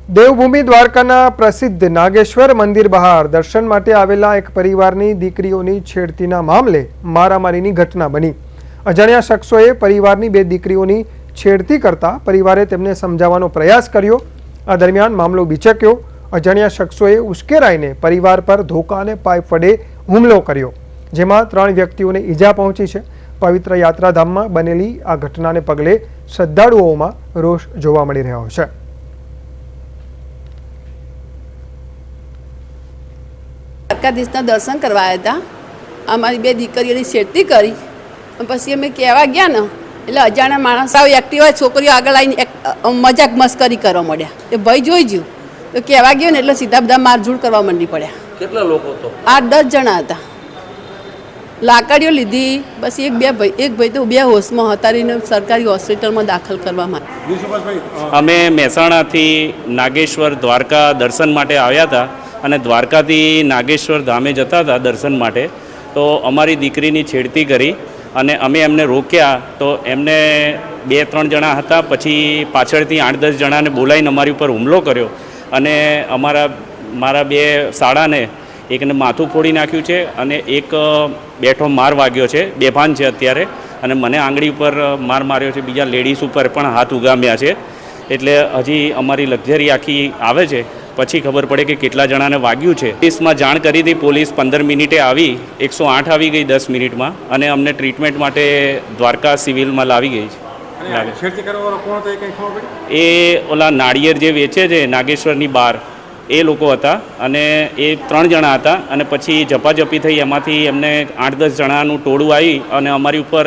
દેવભૂમિ દ્વારકાના પ્રસિદ્ધ નાગેશ્વર મંદિર બહાર દર્શન માટે આવેલા એક પરિવારની દીકરીઓની છેડતીના મામલે મારામારીની ઘટના બની। અજાણ્યા શખ્સોએ પરિવારની બે દીકરીઓની છેડતી કરતા પરિવારે તેમને સમજાવવાનો પ્રયાસ કર્યો। આ દરમિયાન મામલો બિચક્યો। અજાણ્યા શખ્સોએ ઉશ્કેરાઈને પરિવાર પર ધોકા અને પાઇપ વડે હુમલો કર્યો, જેમાં 3 વ્યક્તિઓને ઈજા પહોંચી છે। પવિત્ર યાત્રાધામમાં બનેલી આ ઘટનાને પગલે શ્રદ્ધાળુઓમાં રોષ જોવા મળી રહ્યો છે। દ્વારકાધીશના દર્શન કરવા આવ્યા હતા। અમારી બે દીકરીઓની છેડતી કરી, પછી અમે કહેવા ગયા ને એટલે અજાણ્યા માણસ એક્ટિવા છોકરીઓ આગળ આવીને મજાક મસ્કરી કરવા માંડ્યા। એ ભાઈ જોઈ ગયું તો કહેવા ગયો ને એટલે સીધા બધા મારઝૂડ કરવા માંડી પડ્યા। કેટલા લોકો તો? 8-10 જણા હતા। લાકડીઓ લીધી, બસ એક ભાઈ તો બે હોશમાં હતા, સરકારી હોસ્પિટલમાં દાખલ કરવામાં। અમે મહેસાણાથી નાગેશ્વર દ્વારકા દર્શન માટે આવ્યા હતા અને દ્વારકાથી નાગેશ્વર ધામે જતા હતા દર્શન માટે। તો અમારી દીકરીની છેડતી કરી અને અમે એમને રોક્યા તો એમને 2-3 જણા હતા, પછી પાછળથી 8-10 જણાને બોલાવીને અમારી ઉપર હુમલો કર્યો અને મારા 2 સાળાને એકને માથું ફોડી નાખ્યું છે અને એક બેઠો માર વાગ્યો છે, બેભાન છે અત્યારે, અને મને આંગળી ઉપર માર માર્યો છે। બીજા લેડીઝ ઉપર પણ હાથ ઉગામ્યા છે। એટલે હજી અમારી લક્ઝરી આખી આવે છે પછી ખબર પડે કે કેટલા જણાને વાગ્યું છે। પોલીસમાં જાણ કરી હતી, પોલીસ 15 મિનિટે આવી, 108 આવી ગઈ 10 મિનિટમાં અને અમને ટ્રીટમેન્ટ માટે દ્વારકા સિવિલમાં લાવી ગઈ છે। એ ઓલા નાળિયેર જે વેચે છે નાગેશ્વરની બહાર એ લોકો હતા અને એ 3 જણા હતા અને પછી ઝપાઝપી થઈ, એમાંથી એમને 8-10 જણાનું ટોળું આવી અને અમારી ઉપર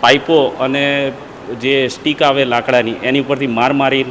પાઇપો અને જે સ્ટીક આવે લાકડાની એની ઉપરથી મારી